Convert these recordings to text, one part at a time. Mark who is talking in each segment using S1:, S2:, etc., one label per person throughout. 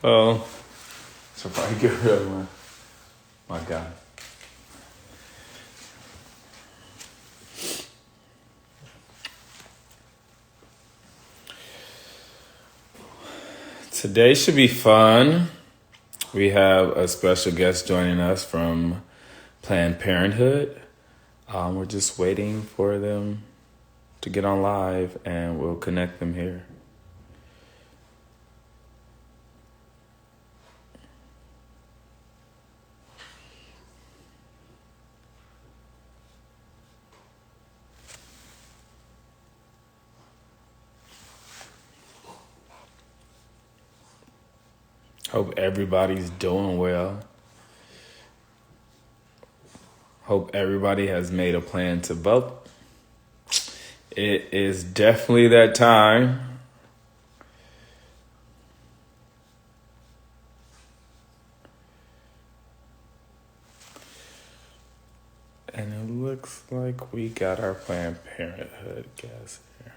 S1: Oh, so probably get rid of my guy. Today should be fun. We have a special guest joining us from Planned Parenthood. We're just waiting for them to get on live, and we'll connect them here. Hope everybody's doing well. Hope everybody has made a plan to vote. It is definitely that time. And it looks like we got our Planned Parenthood guest here.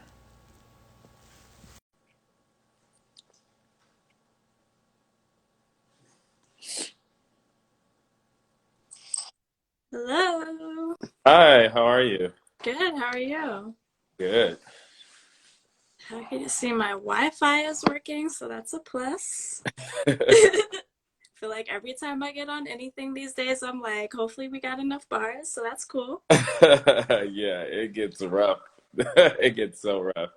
S2: Hello.
S1: Hi, how are you?
S2: Good. How are you?
S1: Good.
S2: Happy to see my Wi-Fi is working, so that's a plus. I feel like every time I get on anything these days, I'm like, hopefully we got enough bars, so that's cool.
S1: Yeah, it gets rough. It gets so rough.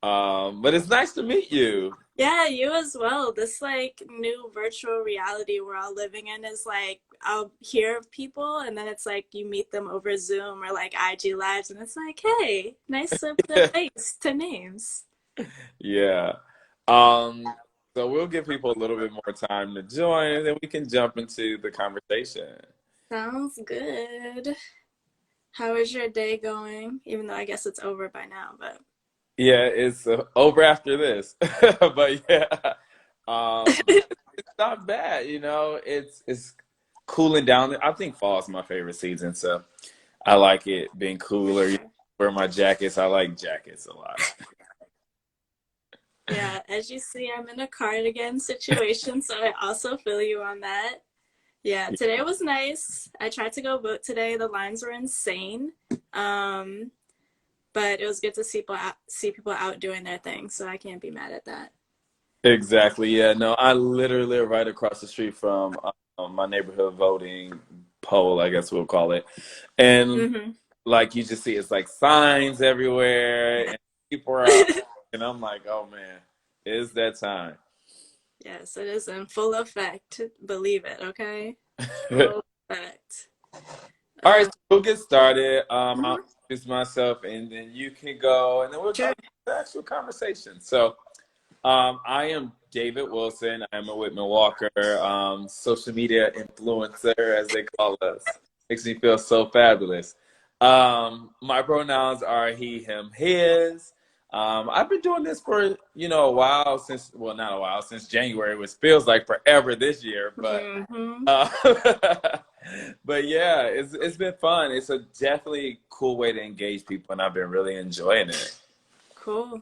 S1: But it's nice to meet you.
S2: Yeah, you as well. This like new virtual reality we're all living in is like I'll hear of people and then it's like you meet them over Zoom or like IG Lives and it's like, hey, nice to put a face to names.
S1: Yeah. Um, so we'll give people a little bit more time to join, and then we can jump into the conversation.
S2: Sounds good. How is your day going? Even though I guess it's over by now, but
S1: Yeah, it's over after this, but yeah, it's not bad. It's cooling down. I think fall is my favorite season, so I like it being
S2: for
S1: cooler.
S2: sure.
S1: Wear my jackets. I like jackets a lot.
S2: Yeah, as you see, I'm in a cardigan situation, so I also feel you on that. Yeah, today was nice. I tried to go vote today. The lines were insane. Um, but it was good to see people out doing their thing, so I can't be mad at that.
S1: Exactly. Yeah. No, I literally live right across the street from my neighborhood voting poll, I guess we'll call it. And
S2: Hmm.
S1: like you just see, it's like signs everywhere, and people are out, and I'm like, oh man, it's that time.
S2: Yes, it is in full effect. Believe it, okay? Full effect.
S1: All right,
S2: Uh,
S1: so we'll get started. I'll
S2: mhm.
S1: introduce myself, and then you can go, and then we'll go
S2: Sure.
S1: to the actual conversation. So, I am David Wilson. I'm a Whitman-Walker, social media influencer, as they call us. Makes me feel so fabulous. My pronouns are he, him, his. I've been doing this for a while not a while, since January, which feels like forever this year, but
S2: Hmm.
S1: uh, but yeah, it's been fun. It's a definitely cool way to engage people, and I've been really enjoying it.
S2: Cool.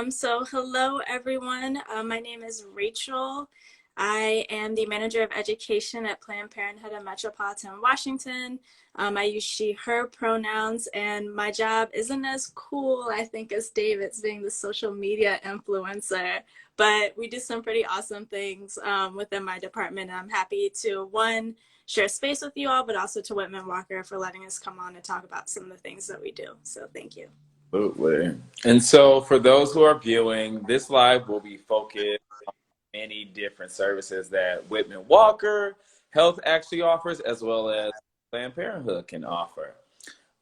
S2: So hello everyone. My name is Rachel. I am the manager of education at Planned Parenthood in Metropolitan Washington. I use she, her pronouns, and my job isn't as cool, I think, as David's being the social media influencer, but we do some pretty awesome things within my department. I'm happy to, one, share space with you all, but also to Whitman-Walker for letting us come on and talk about some of the things that we do. So thank you.
S1: Absolutely. And so, for those who are viewing, this live will be focused on many different services that Whitman Walker Health actually offers, as well as Planned Parenthood can offer.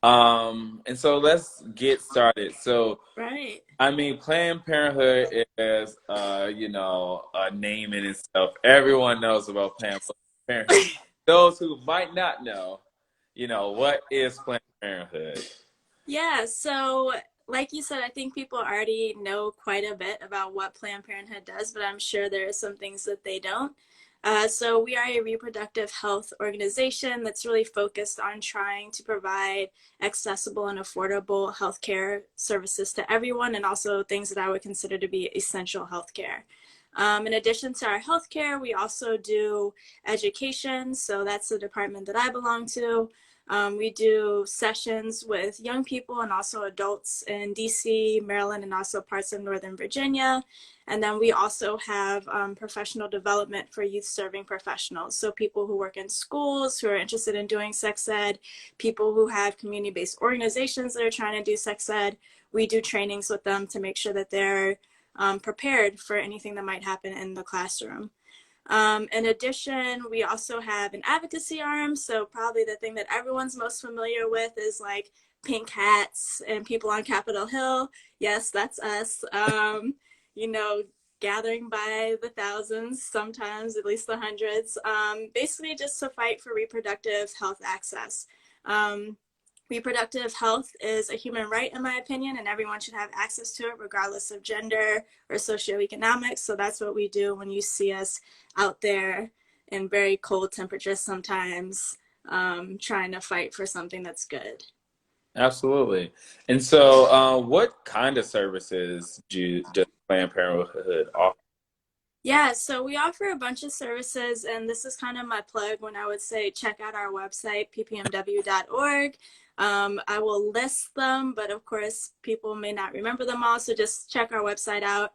S1: And so let's get started. So,
S2: Right.
S1: I mean, Planned Parenthood is, a name in itself. Everyone knows about Planned Parenthood. Those who might not know, what is Planned Parenthood?
S2: Yeah, so like you said, I think people already know quite a bit about what Planned Parenthood does, but I'm sure there are some things that they don't. So we are a reproductive health organization that's really focused on trying to provide accessible and affordable healthcare services to everyone, and also things that I would consider to be essential healthcare. In addition to our healthcare, we also do education. So that's the department that I belong to. We do sessions with young people and also adults in DC, Maryland, and also parts of Northern Virginia. And then we also have professional development for youth serving professionals. So people who work in schools who are interested in doing sex ed, people who have community-based organizations that are trying to do sex ed. We do trainings with them to make sure that they're prepared for anything that might happen in the classroom. In addition, we also have an advocacy arm. So probably the thing that everyone's most familiar with is like pink hats and people on Capitol Hill. Yes, that's us. You know, gathering by the thousands, sometimes at least the hundreds, basically just to fight for reproductive health access. Um, Reproductive health is a human right, in my opinion, and everyone should have access to it, regardless of gender or socioeconomics. So that's what we do when you see us out there in very cold temperatures sometimes, trying to fight for something that's good.
S1: Absolutely. And so, what kind of services does Planned Parenthood offer?
S2: Yeah, so we offer a bunch of services, and this is kind of my plug when I would say check out our website, ppmw.org. I will list them, but of course, people may not remember them all, so just check our website out.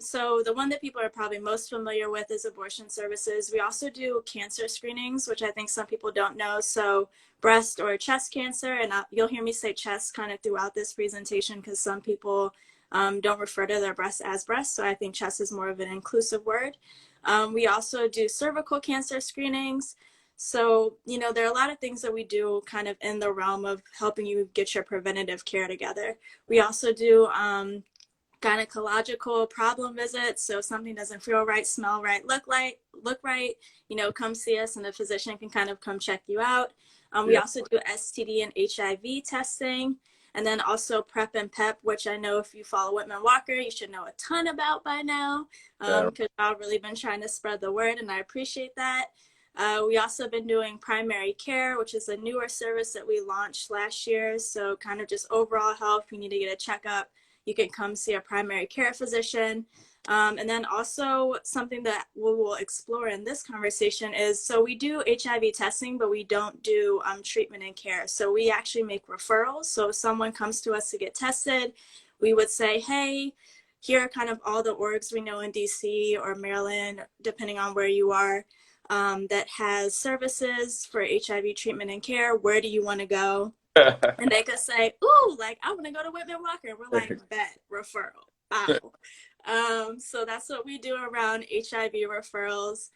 S2: So the one that people are probably most familiar with is abortion services. We also do cancer screenings, which I think some people don't know. So breast or chest cancer, and you'll hear me say chest kind of throughout this presentation because some people don't refer to their breasts as breasts. So I think chest is more of an inclusive word. We also do cervical cancer screenings. So, you know, there are a lot of things that we do kind of in the realm of helping you get your preventative care together. We also do gynecological problem visits. So if something doesn't feel right, smell right, look right, you know, come see us and the physician can kind of come check you out. We
S1: Yeah.
S2: also do STD and HIV testing. And then also PrEP and PEP, which I know if you follow Whitman-Walker, you should know a ton about by now,
S1: That,
S2: because I've really been trying to spread the word, and I appreciate that. We also been doing primary care, which is a newer service that we launched last year. So kind of just overall health, you need to get a checkup, you can come see a primary care physician. And then also something that we will explore in this conversation is, so we do HIV testing, but we don't do treatment and care. So we actually make referrals. So if someone comes to us to get tested, we would say, hey, here are kind of all the orgs we know in DC or Maryland, depending on where you are, that has services for HIV treatment and care. Where do you want to go? And they could say, ooh, like, I want to go to Whitman-Walker. And we're like, bet, referral. Wow. So that's what we do around HIV referrals.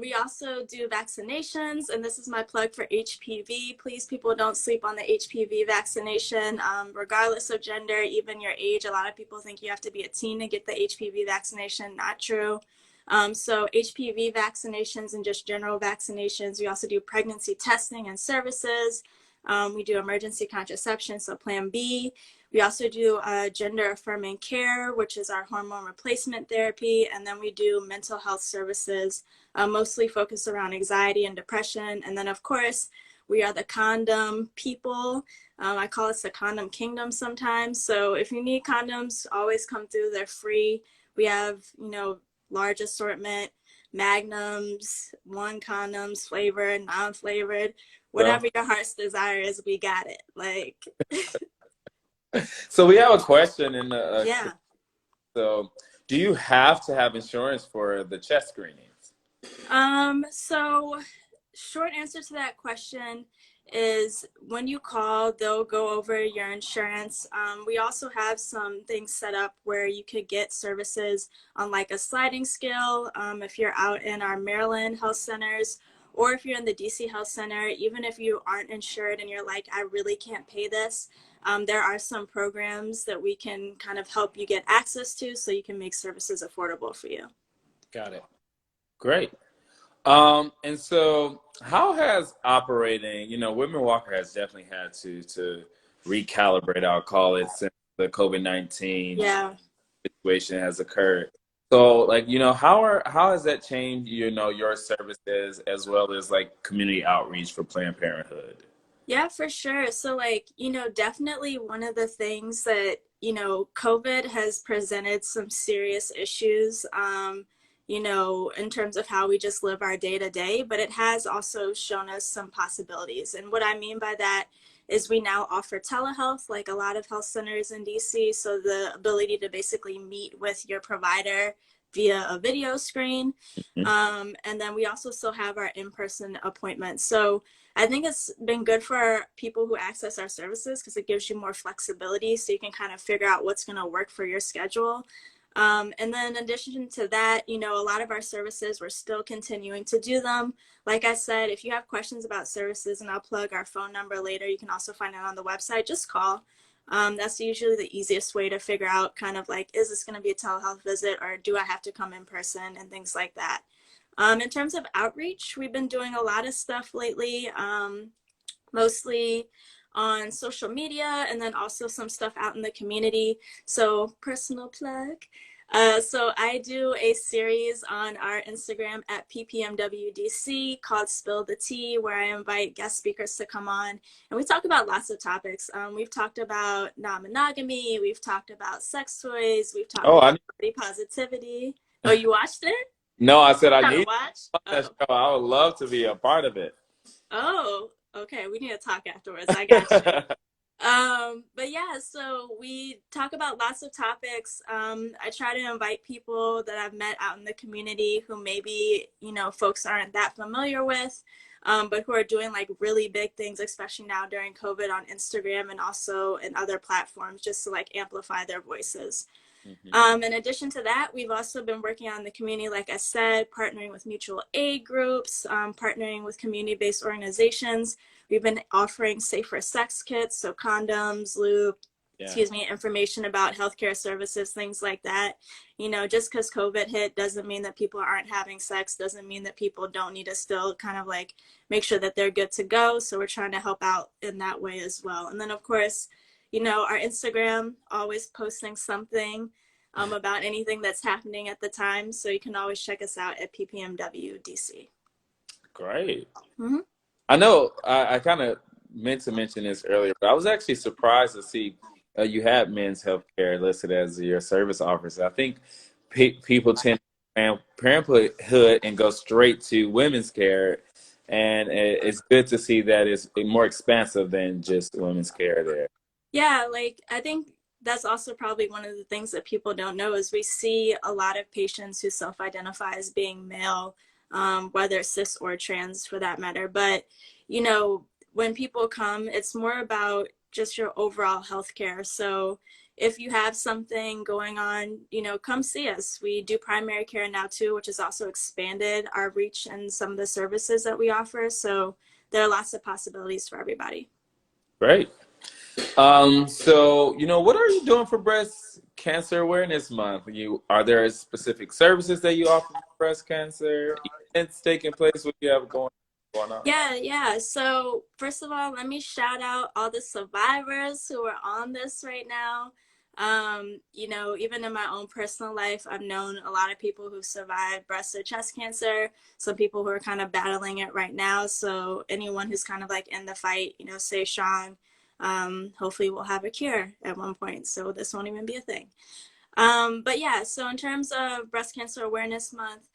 S2: We also do vaccinations, and this is my plug for HPV. Please, people, don't sleep on the HPV vaccination, regardless of gender, even your age. A lot of people think you have to be a teen to get the HPV vaccination. Not true. So HPV vaccinations and just general vaccinations. We also do pregnancy testing and services. We do emergency contraception, so Plan B. We also do gender affirming care, which is our hormone replacement therapy. And then we do mental health services, mostly focused around anxiety and depression. And then, of course, we are the condom people. I call us the condom kingdom sometimes. So if you need condoms, always come through. They're free. We have, you know, large assortment, magnums, one condoms, flavored, non-flavored,
S1: so,
S2: whatever your heart's desire is, we got it. Like,
S1: so we have a question in the.
S2: yeah.
S1: So, do you have to have insurance for the chest screenings?
S2: So short answer to that question is when you call, they'll go over your insurance. We also have some things set up where you could get services on like a sliding scale. If you're out in our Maryland health centers, or if you're in the DC health center, even if you aren't insured and you're like, I really can't pay this, there are some programs that we can kind of help you get access to so you can make services affordable for you.
S1: Got it. Great. And so how has operating, you know, Whitman-Walker has definitely had to recalibrate, I'll call it, since the COVID-19
S2: Yeah.
S1: situation has occurred. So, like, you know, how has that changed, you know, your services as well as like community outreach for Planned Parenthood?
S2: Yeah, for sure. So like, you know, definitely one of the things that, COVID has presented some serious issues, in terms of how we just live our day to day, but it has also shown us some possibilities. And what I mean by that is we now offer telehealth, like a lot of health centers in DC. So the ability to basically meet with your provider via a video screen. And then we also still have our in-person appointments. So I think it's been good for people who access our services because it gives you more flexibility so you can kind of figure out what's going to work for your schedule. And then in addition to that, a lot of our services, we're still continuing to do them. Like I said, if you have questions about services, and I'll plug our phone number later, you can also find it on the website, just call. That's usually the easiest way to figure out kind of like, is this going to be a telehealth visit or do I have to come in person and things like that. In terms of outreach, we've been doing a lot of stuff lately, mostly on social media and then also some stuff out in the community. So personal plug. So I do a series on our Instagram at PPMWDC called Spill the Tea, where I invite guest speakers to come on. And we talk about lots of topics. We've talked about non-monogamy. We've talked about sex toys. We've talked about body positivity. Oh, you watched it?
S1: No, I said I
S2: Trying to
S1: need
S2: watch?
S1: that show. I would love to be a part of it.
S2: Oh, okay. We need to talk afterwards. I got you. But yeah, so we talk about lots of topics. I try to invite people that I've met out in the community who maybe, folks aren't that familiar with, but who are doing like really big things, especially now during COVID on Instagram and also in other platforms just to like amplify their voices. In addition to that, we've also been working on the community, like I said, partnering with mutual aid groups, partnering with community-based organizations. We've been offering safer sex kits, so condoms, lube, information about healthcare services, things like that. Just because COVID hit doesn't mean that people aren't having sex, doesn't mean that people don't need to still kind of like make sure that they're good to go. So we're trying to help out in that way as well. And then, of course, our Instagram, always posting something about anything that's happening at the time. So you can always check us out at PPMWDC.
S1: Great. I know I kind of meant to mention this earlier, but I was actually surprised to see you had men's health care listed as your service offers. I think people tend to Parenthood and go straight to women's care. And it's good to see that it's more expansive than just women's care there.
S2: Yeah, like I think that's also probably one of the things that people don't know is we see a lot of patients who self-identify as being male, whether cis or trans for that matter. But, when people come, it's more about just your overall healthcare. So if you have something going on, come see us. We do primary care now too, which has also expanded our reach and some of the services that we offer. So there are lots of possibilities for everybody.
S1: Great. So, what are you doing for Breast Cancer Awareness Month? Are there specific services that you offer for breast cancer? Events taking place? What do you have going on?
S2: Yeah. So first of all, let me shout out all the survivors who are on this right now. Even in my own personal life, I've known a lot of people who survived breast or chest cancer, some people who are kind of battling it right now. So anyone who's kind of like in the fight, stay strong. Hopefully we'll have a cure at one point, so this won't even be a thing. But yeah, so in terms of Breast Cancer Awareness Month,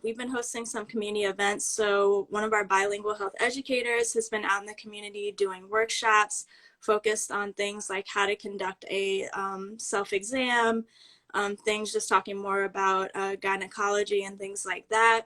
S2: we've been hosting some community events. So one of our bilingual health educators has been out in the community doing workshops focused on things like how to conduct a self-exam, things just talking more about gynecology and things like that.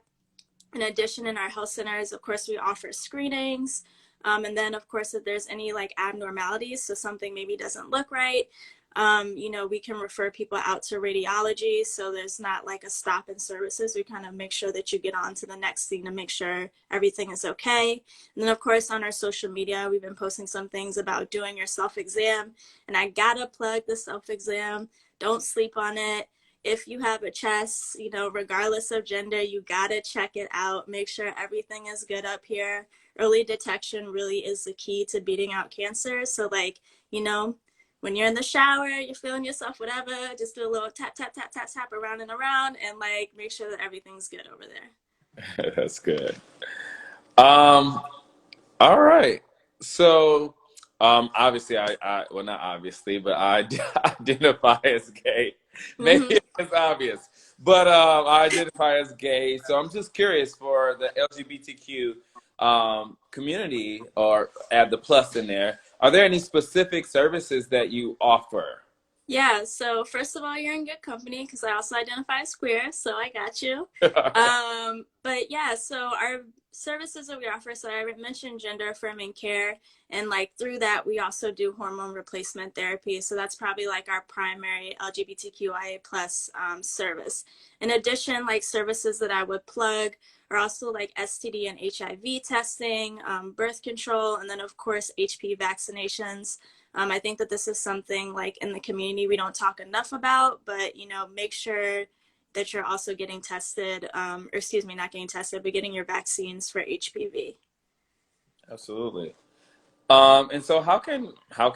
S2: In addition, in our health centers, of course, we offer screenings. And then, of course, if there's any like abnormalities, so something maybe doesn't look right, we can refer people out to radiology. So there's not like a stop in services. We kind of make sure that you get on to the next thing to make sure everything is okay. And then, of course, on our social media, we've been posting some things about doing your self-exam. And I gotta plug the self-exam. Don't sleep on it. If you have a chest, regardless of gender, you gotta check it out. Make sure everything is good up here. Early detection really is the key to beating out cancer. So when you're in the shower, you're feeling yourself, whatever, just do a little tap, tap, tap, tap, tap around and around and make sure that everything's good over there.
S1: That's good. All right. So Obviously, well, not obviously, but I identify as gay.
S2: Mm-hmm.
S1: Maybe it's obvious, but I identify as gay. So I'm just curious for the LGBTQ community, or add the plus in there. Are there any specific services that you offer?
S2: Yeah, so first of all, you're in good company because I also identify as queer, so I got you. But yeah, so our services that we offer, so I mentioned gender affirming care, and like through that, we also do hormone replacement therapy. So that's probably like our primary LGBTQIA plus service. In addition, like services that I would plug are also like STD and HIV testing, birth control, and then of course HPV vaccinations. I think that this is something like in the community we don't talk enough about, but make sure that you're also getting tested, or excuse me, not getting tested, but getting your vaccines for HPV.
S1: Absolutely. And so how can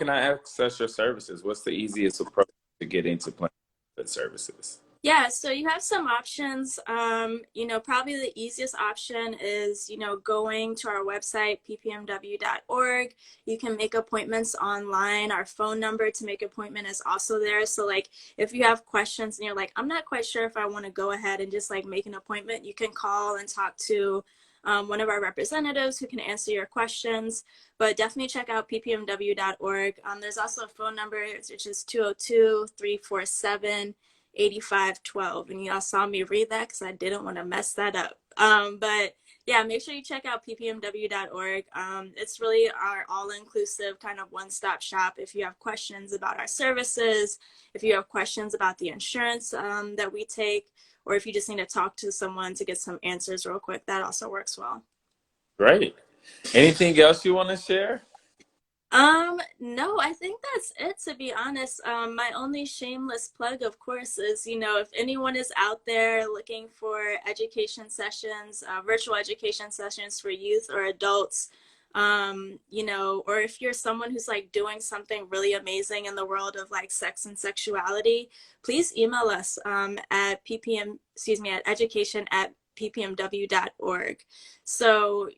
S1: I access your services? What's the easiest approach to get into Planned Parenthood services?
S2: Yeah, so you have some options. Probably the easiest option is, going to our website, ppmw.org. You can make appointments online. Our phone number to make appointment is also there. So like if you have questions and you're like, I'm not quite sure if I want to go ahead and just like make an appointment, you can call and talk to one of our representatives who can answer your questions. But definitely check out ppmw.org. There's also a phone number, which is 202-347 8512, and y'all saw me read that because I didn't want to mess that up. But yeah, make sure you check out ppmw.org. It's really our all-inclusive kind of one-stop shop. If you have questions about our services, if you have questions about the insurance that we take, or if you just need to talk to someone to get some answers real quick, that also works well.
S1: Great. Anything else you want to share?
S2: No, I think that's it, to be honest. My only shameless plug, of course, is, if anyone is out there looking for education sessions, virtual education sessions for youth or adults, or if you're someone who's like doing something really amazing in the world of like sex and sexuality, please email us, at at education@ppmw.org. So,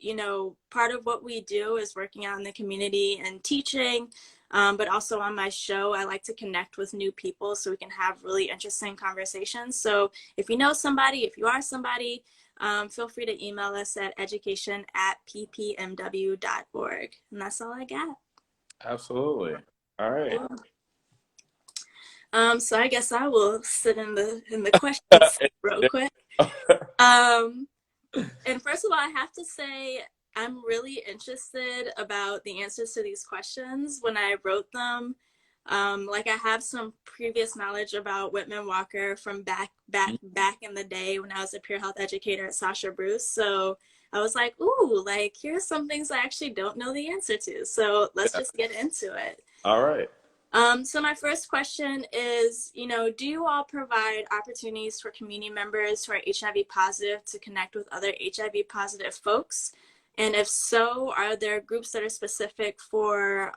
S2: part of what we do is working out in the community and teaching, but also on my show, I like to connect with new people so we can have really interesting conversations. So if you know somebody, if you are somebody, feel free to email us at education@ppmw.org. And that's all I got.
S1: Absolutely. All right.
S2: Cool. So I guess I will sit in the questions real quick. Um, And first of all, I have to say, I'm really interested about the answers to these questions. When I wrote them, like I have some previous knowledge about Whitman-Walker from back in the day when I was a peer health educator at Sasha Bruce. So I was like, ooh, like here's some things I actually don't know the answer to. So let's just get into it.
S1: All right.
S2: So my first question is, do you all provide opportunities for community members who are HIV positive to connect with other HIV positive folks? And if so, are there groups that are specific for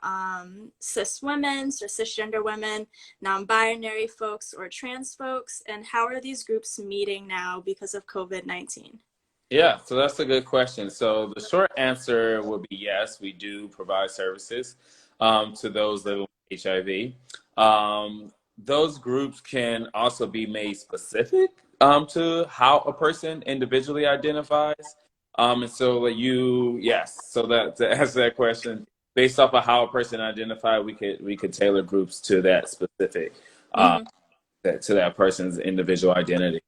S2: cis women, or cisgender women, non-binary folks, or trans folks? And how are these groups meeting now because of COVID-19?
S1: Yeah, so that's a good question. So the short answer would be yes, we do provide services to those living with HIV. Those groups can also be made specific to how a person individually identifies. And so yes, so that to answer that question, based off of how a person identified, we could tailor groups to that specific uh,
S2: Mm-hmm.
S1: to that person's individual identity.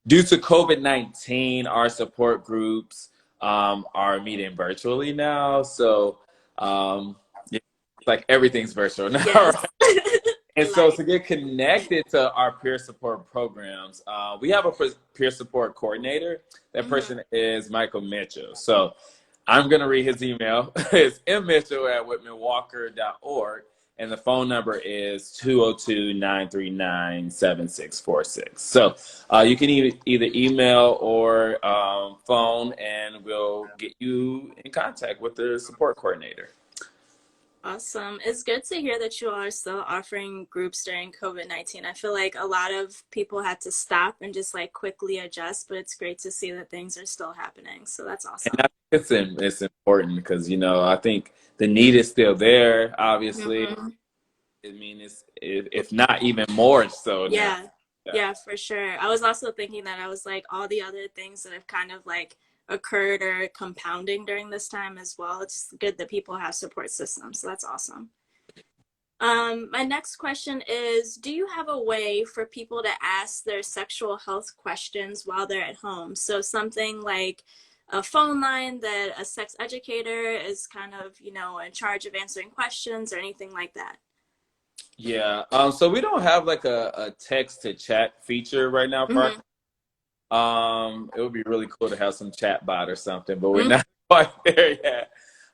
S1: Due to COVID-19, our support groups are meeting virtually now. So, yeah, it's like everything's virtual now,
S2: Yes.
S1: right? And so,
S2: Like,
S1: to get connected to our peer support programs, we have a peer support coordinator. That
S2: mm-hmm.
S1: person is Michael Mitchell. So, I'm going to read his email. It's mmitchell@whitmanwalker.org. And the phone number is 202-939-7646. So you can either email or phone, and we'll get you in contact with the support coordinator.
S2: Awesome. It's good to hear that you all are still offering groups during COVID-19. I feel like a lot of people had to stop and just like quickly adjust, but it's great to see that things are still happening. So that's
S1: And
S2: awesome.
S1: It's important because, I think the need is still there, obviously.
S2: Mm-hmm.
S1: I mean, it's if not even more so now.
S2: Yeah,
S1: Yeah.
S2: yeah, for sure. I was also thinking that I was like all the other things that have kind of like occurred or compounding during this time as well. It's good that people have support systems. So that's awesome. My next question is, do you have a way for people to ask their sexual health questions while they're at home? So something like a phone line that a sex educator is kind of, in charge of answering questions or anything like that.
S1: Yeah. So we don't have like a text to chat feature right now for
S2: Mm-hmm.
S1: it would be really cool to have some chat bot or something, but we're
S2: Mm-hmm.
S1: not quite there yet.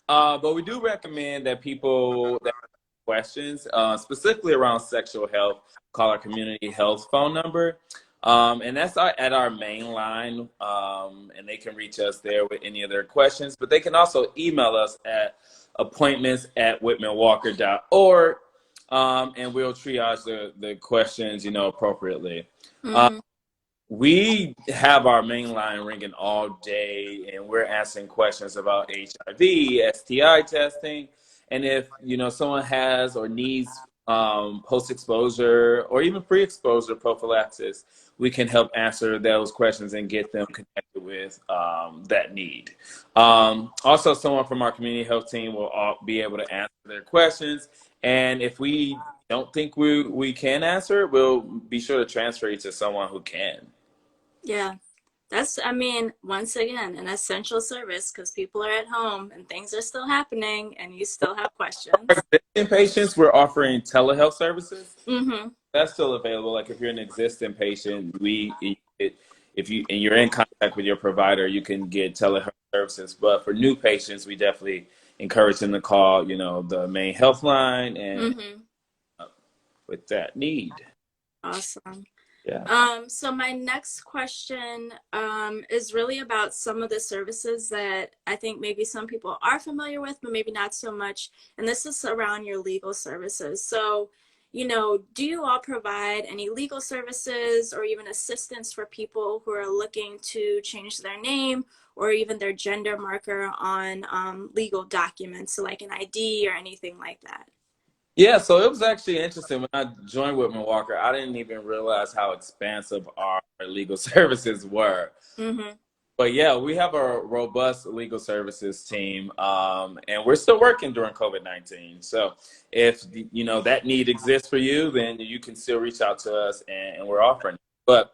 S1: But we do recommend that people that have questions, specifically around sexual health, call our community health phone number. And that's at our main line. And they can reach us there with any of their questions, but they can also email us at appointments@whitmanwalker.org. And we'll triage the questions, appropriately.
S2: Mm-hmm.
S1: We have our main line ringing all day, and we're asking questions about HIV, STI testing, and if someone has or needs post-exposure or even pre-exposure prophylaxis, we can help answer those questions and get them connected with that need. Also, someone from our community health team will be able to answer their questions, and if we don't think we can answer it, we'll be sure to transfer you to someone who can.
S2: Yeah. I mean, once again, an essential service because people are at home and things are still happening and you still have questions.
S1: Existing patients, we're offering telehealth services.
S2: Mm-hmm.
S1: That's still available. Like if you're an existing patient, if you're in contact with your provider, you can get telehealth services. But for new patients, we definitely encourage them to call, the main health line and
S2: Mm-hmm.
S1: with that need.
S2: Awesome.
S1: Yeah.
S2: So my next question is really about some of the services that I think maybe some people are familiar with, but maybe not so much. And this is around your legal services. So, do you all provide any legal services or even assistance for people who are looking to change their name or even their gender marker on legal documents, so like an ID or anything like that?
S1: Yeah, so it was actually interesting when I joined Whitman-Walker. I didn't even realize how expansive our legal services were.
S2: Mm-hmm.
S1: But yeah, we have a robust legal services team, and we're still working during COVID-19. So if that need exists for you, then you can still reach out to us, and we're offering it. But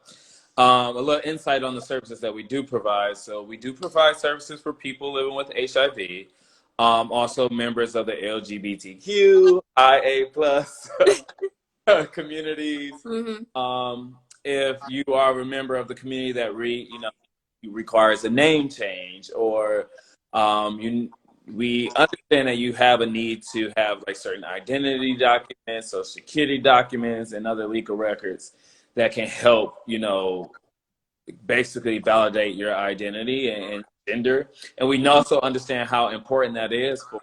S1: a little insight on the services that we do provide. So we do provide services for people living with HIV, also members of the LGBTQ, IA plus communities.
S2: Mm-hmm.
S1: If you are a member of the community that requires a name change, or we understand that you have a need to have like certain identity documents, social security documents, and other legal records that can help, basically validate your identity and gender. And we also understand how important that is for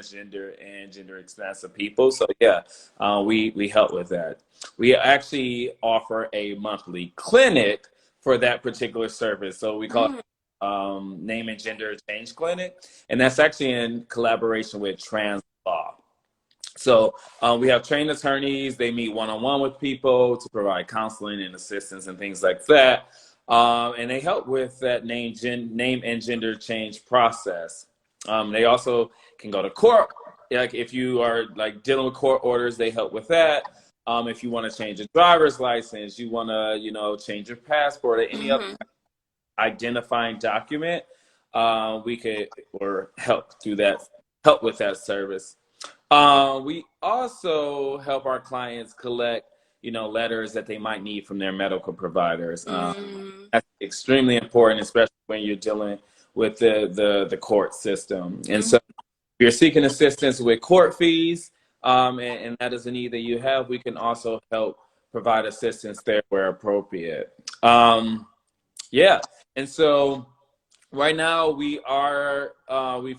S1: gender and gender expansive people. So yeah, we help with that. We actually offer a monthly clinic for that particular service. So we call it Name and Gender Change Clinic, and that's actually in collaboration with Trans Law. So we have trained attorneys. They meet one-on-one with people to provide counseling and assistance and things like that. And they help with that name and gender change process. They also can go to court. Like if you are like dealing with court orders, they help with that. If you want to change a driver's license, you want to, change your passport or any other
S2: Mm-hmm.
S1: identifying document, we could or help with that service. We also help our clients collect, letters that they might need from their medical providers.
S2: Mm-hmm.
S1: That's extremely important, especially when you're dealing with the court system. And so, if you're seeking assistance with court fees, and that is a need that you have, we can also help provide assistance there where appropriate. Yeah, and so right now we've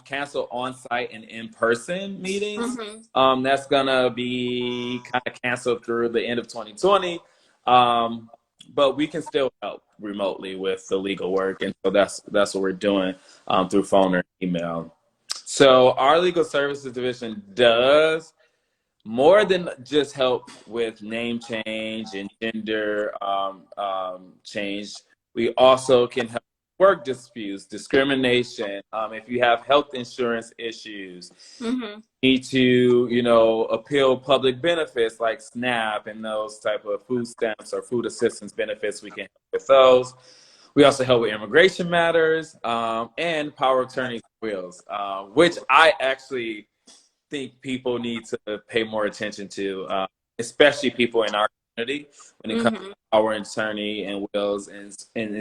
S1: canceled on-site and in-person meetings.
S2: Mm-hmm.
S1: That's gonna be kind of canceled through the end of 2020. Um, but we can still help remotely with the legal work, and so that's what we're doing through phone or email. So our legal services division does more than just help with name change and gender change. We also can help work disputes, discrimination. If you have health insurance issues,
S2: Mm-hmm.
S1: need to, appeal public benefits like SNAP and those type of food stamps or food assistance benefits, we can help with those. We also help with immigration matters and power of attorney wills, which I actually think people need to pay more attention to, especially people in our community when it comes
S2: Mm-hmm.
S1: to power of attorney and wills, and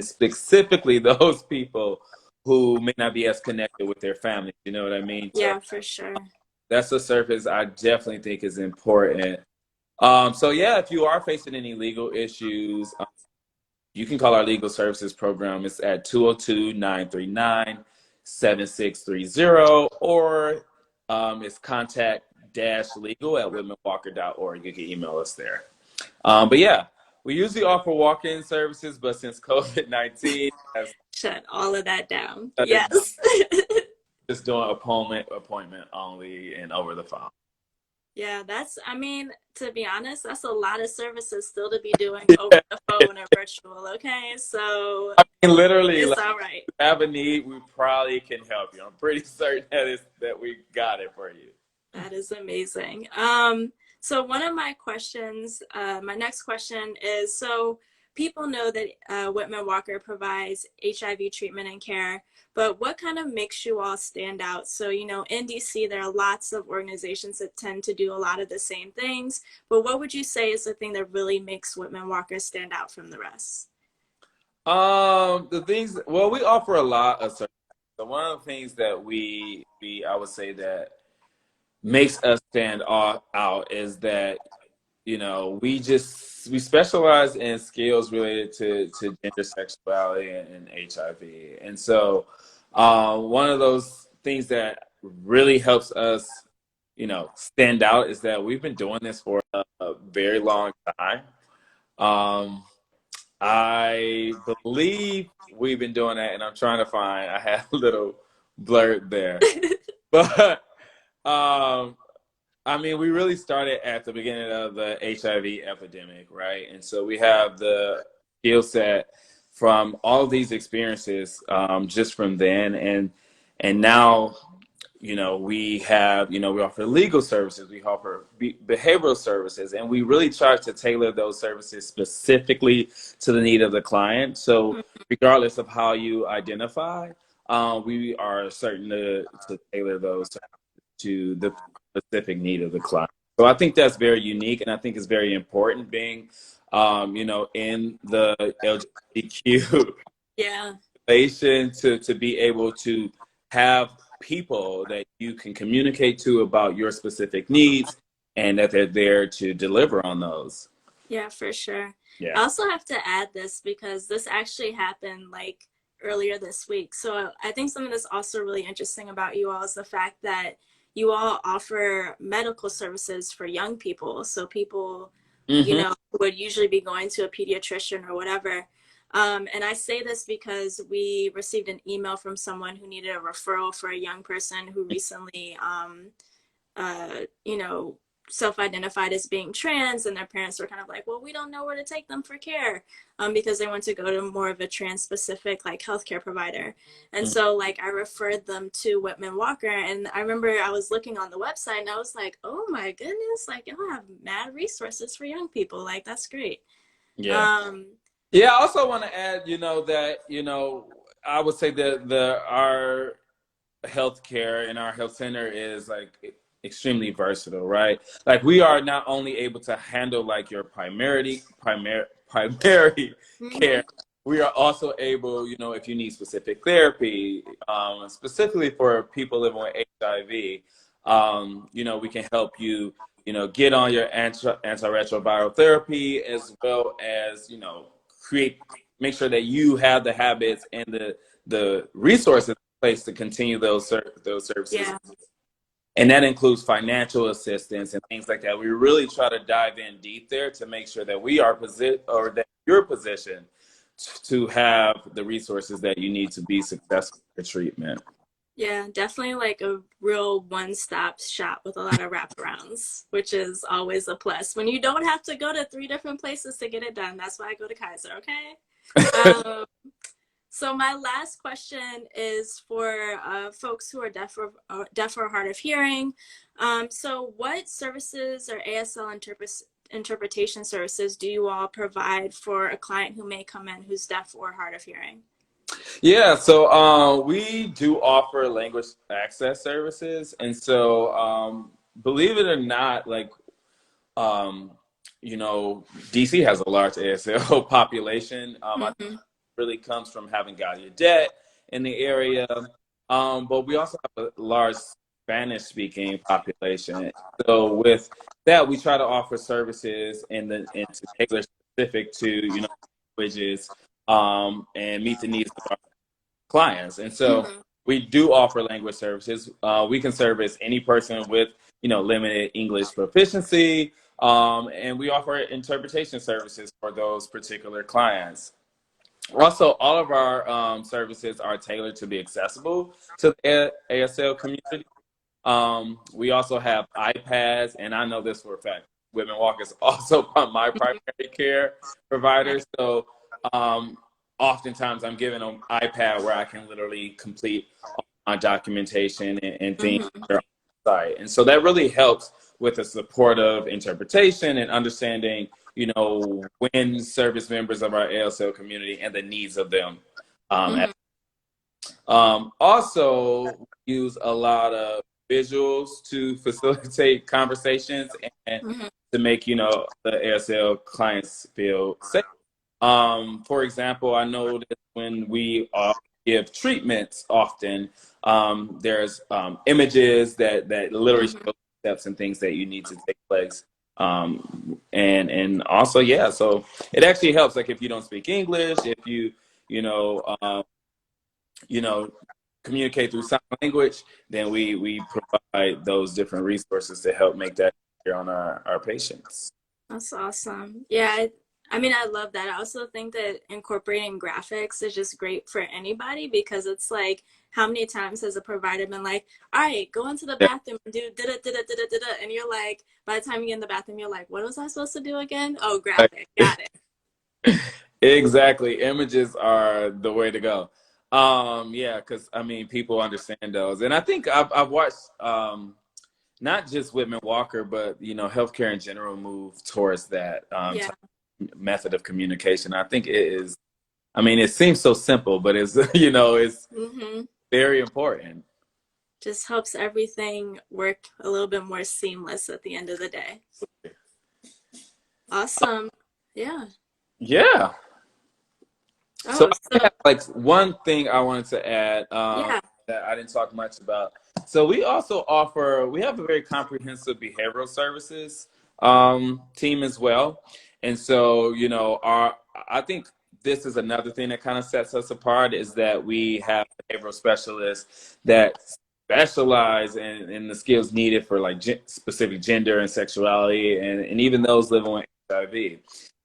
S1: specifically those people who may not be as connected with their families. You know what I mean? So
S2: Yeah, for sure.
S1: that's a service I definitely think is important. So yeah, if you are facing any legal issues, you can call our legal services program. It's at 202-939-7630, or it's contact-legal@whitmanwalker.org. You can email us there. But yeah, we usually offer walk-in services, but since COVID-19 has
S2: Shut all of that down.
S1: shut it down,
S2: Yes.
S1: just doing appointment only and over the phone.
S2: Yeah, I mean, to be honest, that's a lot of services still to be doing over the phone or virtual, okay? So
S1: And literally,
S2: it's
S1: like,
S2: all right.
S1: if you have a need, we probably can help you. I'm pretty certain that we got it for you.
S2: That is amazing. So one of my questions, my next question is, so people know that Whitman-Walker provides HIV treatment and care, but what kind of makes you all stand out? So, in DC, there are lots of organizations that tend to do a lot of the same things, but what would you say is the thing that really makes Whitman-Walker stand out from the rest?
S1: Well, we offer a lot of services. So one of the things that I would say that makes us stand out is that we specialize in skills related to gender, sexuality, and HIV. And so one of those things that really helps us stand out is that we've been doing this for a very long time. I believe we've been doing that, and I'm trying to find, I had a little blurb there, but I mean, we really started at the beginning of the HIV epidemic, right? And so we have the skill set from all of these experiences, just from then, and now, we offer legal services, we offer behavioral services, and we really try to tailor those services specifically to the need of the client. So regardless of how you identify, we are certain to tailor those to the specific need of the client. So I think that's very unique, and I think it's very important being, in the LGBTQ
S2: Yeah.
S1: relation to be able to have people that you can communicate to about your specific needs, and that they're there to deliver on those.
S2: Yeah, for sure. I
S1: Yeah.
S2: also have to add this because this actually happened like earlier this week. So I think something that's also really interesting about you all is the fact that you all offer medical services for young people. So people,
S1: Mm-hmm.
S2: would usually be going to a pediatrician or whatever. And I say this because we received an email from someone who needed a referral for a young person who recently, uh, you know, self-identified as being trans, and their parents were kind of like, well, we don't know where to take them for care, because they want to go to more of a trans-specific like healthcare provider. And so like I referred them to Whitman-Walker, and I remember I was looking on the website and I was like, oh my goodness, like y'all have mad resources for young people, like that's great.
S1: Yeah.
S2: um
S1: Yeah. I also want to add, that, I would say that our healthcare in our health center is like extremely versatile, right? Like we are not only able to handle like your primary
S2: mhm.
S1: care, we are also able, if you need specific therapy, specifically for people living with HIV, we can help you, get on your antiretroviral therapy, as well as, make sure that you have the habits and the resources in place to continue those services,
S2: Yeah.
S1: and that includes financial assistance and things like that. We really try to dive in deep there to make sure that we are your position to have the resources that you need to be successful in treatment.
S2: Yeah, definitely like a real one-stop shop with a lot of wraparounds, which is always a plus. When you don't have to go to 3 different places to get it done, that's why I go to Kaiser, okay? So my last question is for folks who are deaf or hard of hearing. So what services or ASL interpretation services do you all provide for a client who may come in who's deaf or hard of hearing?
S1: Yeah, so we do offer language access services, and so believe it or not, like you know, DC has a large ASL population. I think it really comes from having Gallaudet in the area, but we also have a large Spanish-speaking population. So with that, we try to offer services and tailor specific to languages and meet the needs of our clients. And so we do offer language services. We can service any person with limited English proficiency, and we offer interpretation services for those particular clients. Also, all of our services are tailored to be accessible to the ASL community. We also have iPads, and I know this for a fact. Whitman-Walker is also my primary care provider. So oftentimes I'm given an iPad where I can literally complete my documentation and things on the site. And so that really helps with the support of interpretation and understanding, when service members of our ASL community and the needs of them. Also, we use a lot of visuals to facilitate conversations and to make, the ASL clients feel safe. For example, I know that when we give treatments often, there's images that literally show steps and things that you need to take place. And also, yeah, so it actually helps. Like if you don't speak English, if you, communicate through sign language, then we provide those different resources to help make that easier on our patients.
S2: That's awesome. Yeah, I mean, I love that. I also think that incorporating graphics is just great for anybody because it's like, how many times has a provider been like, all right, go into the bathroom and do da-da-da-da-da-da-da, and you're like, by the time you get in the bathroom, you're like, what was I supposed to do again? Oh, graphic, got it.
S1: Exactly. Images are the way to go. Yeah, because I mean, people understand those. And I think I've watched not just Whitman-Walker, but healthcare in general move towards that method of communication. I think it is, I mean, it seems so simple, but it's it's very important.
S2: Just helps everything work a little bit more seamless at the end of the day. Awesome. Yeah.
S1: Yeah. So I have, like, one thing I wanted to add that I didn't talk much about. So we also we have a very comprehensive behavioral services team as well. And so, I think this is another thing that kind of sets us apart is that we have behavioral specialists that specialize in the skills needed for like specific gender and sexuality and even those living with HIV.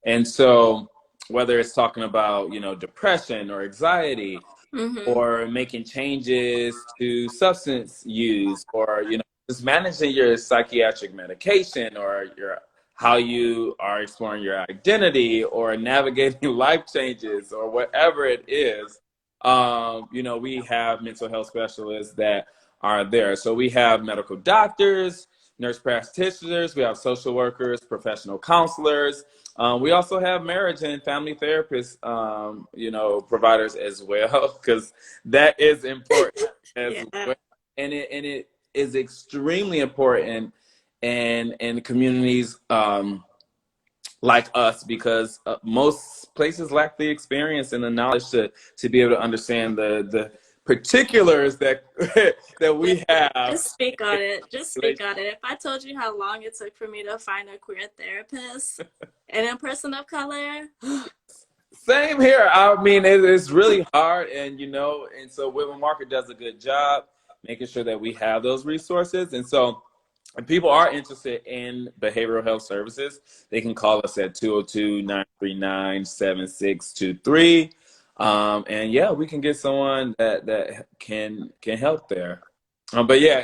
S1: And so whether it's talking about, depression or anxiety or making changes to substance use or, just managing your psychiatric medication or how you are exploring your identity or navigating life changes or whatever it is, we have mental health specialists that are there. So we have medical doctors, nurse practitioners, we have social workers, professional counselors. We also have marriage and family therapists, providers as well, because that is important as well. And it is extremely important in communities like us, because most places lack the experience and the knowledge to be able to understand the particulars that that we have.
S2: Just speak on it. Just speak on it. If I told you how long it took for me to find a queer therapist and a person of color.
S1: Same here. I mean, it's really hard, and and so Whitman-Walker does a good job making sure that we have those resources. And so if people are interested in behavioral health services, they can call us at 202-939-7623. And yeah, we can get someone that can help there. But yeah,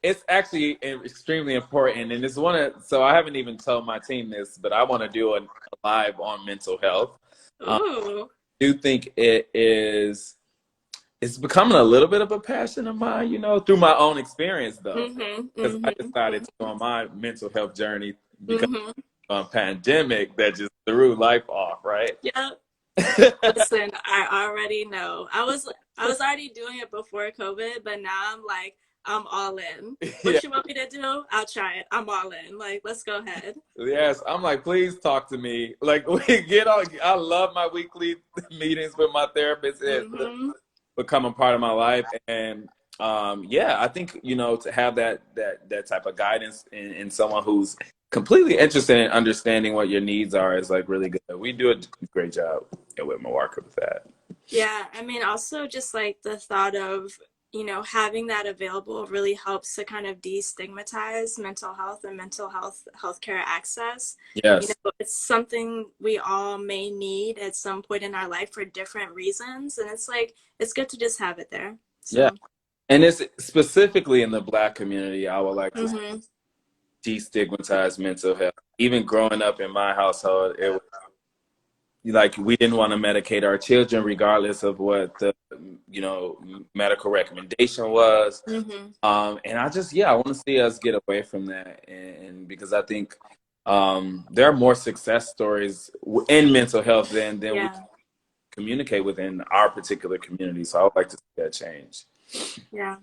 S1: it's actually extremely important, and it's so I haven't even told my team this, but I want to do a live on mental health.
S2: Ooh.
S1: I do think it's becoming a little bit of a passion of mine, through my own experience though, because I decided to go on my mental health journey because of a pandemic that just threw life off, right?
S2: Yep. Listen, I already know. I was already doing it before COVID, but now I'm like, I'm all in.
S1: Yeah.
S2: What you want me to do? I'll try it. I'm all in. Like, let's go ahead.
S1: Yes, I'm like, please talk to me. Like, we get on. I love my weekly meetings with my therapist. It's become a part of my life, and yeah, I think to have that type of guidance in someone who's completely interested in understanding what your needs are is like really good. We do a great job at Whitman-Walker with that.
S2: Yeah, I mean, also just like the thought of, having that available really helps to kind of destigmatize mental health and mental health healthcare access.
S1: Yes.
S2: It's something we all may need at some point in our life for different reasons, and it's like it's good to just have it there. So.
S1: Yeah, and it's specifically in the Black community. I would like to destigmatize mental health. Even growing up in my household, it was like we didn't want to medicate our children regardless of what the medical recommendation was. And I want to see us get away from that, and because I think there are more success stories in mental health than we communicate within our particular community. So I would like to see that change. Yeah,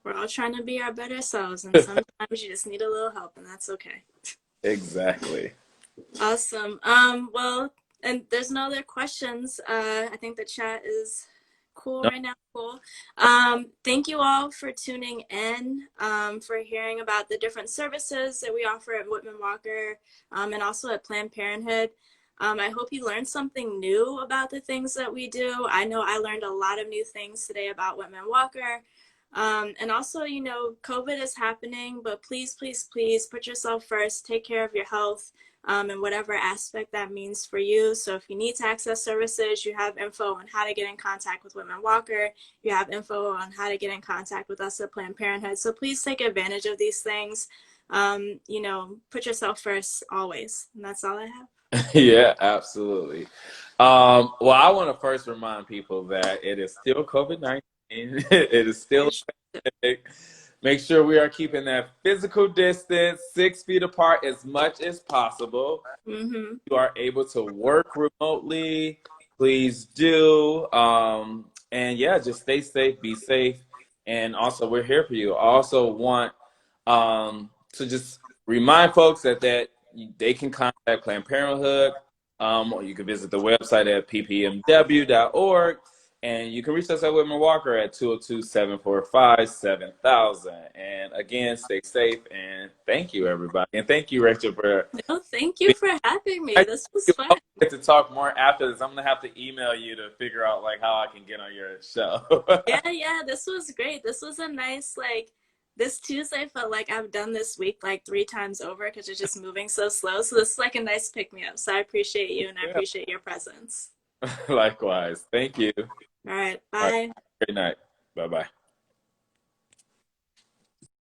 S2: we're all trying to be our better selves, and sometimes you just need a little help, and that's okay.
S1: Exactly.
S2: Awesome. Well, and there's no other questions. I think the chat is cool right now. Cool. Thank you all for tuning in, for hearing about the different services that we offer at Whitman-Walker, and also at Planned Parenthood. I hope you learned something new about the things that we do. I know I learned a lot of new things today about Whitman-Walker. And also, COVID is happening, but please, please, please put yourself first. Take care of your health, and whatever aspect that means for you. So if you need to access services, you have info on how to get in contact with Whitman-Walker. You have info on how to get in contact with us at Planned Parenthood. So please take advantage of these things. Put yourself first always. And that's all I have.
S1: Yeah, absolutely. Well, I want to first remind people that it is still COVID-19. It is still a pandemic. Make sure we are keeping that physical distance 6 feet apart as much as possible. You are able to work remotely, please do. And yeah, just stay safe, be safe. And also, we're here for you. I also want to just remind folks that they can contact Planned Parenthood, or you can visit the website at ppmw.org. And you can reach us at Whitman-Walker at 202-745-7000. And again, stay safe, and thank you, everybody. And thank you, Rachel, for...
S2: No, thank you for having me. This was fun.
S1: I get to talk more after this. I'm going to have to email you to figure out how I can get on your show.
S2: Yeah, this was great. This was a nice, this Tuesday felt like I've done this week 3 times over because it's just moving so slow. So this is a nice pick-me-up. So I appreciate you, and I appreciate your presence.
S1: Likewise. Thank you.
S2: All right. Bye.
S1: All right. Great night. Bye-bye.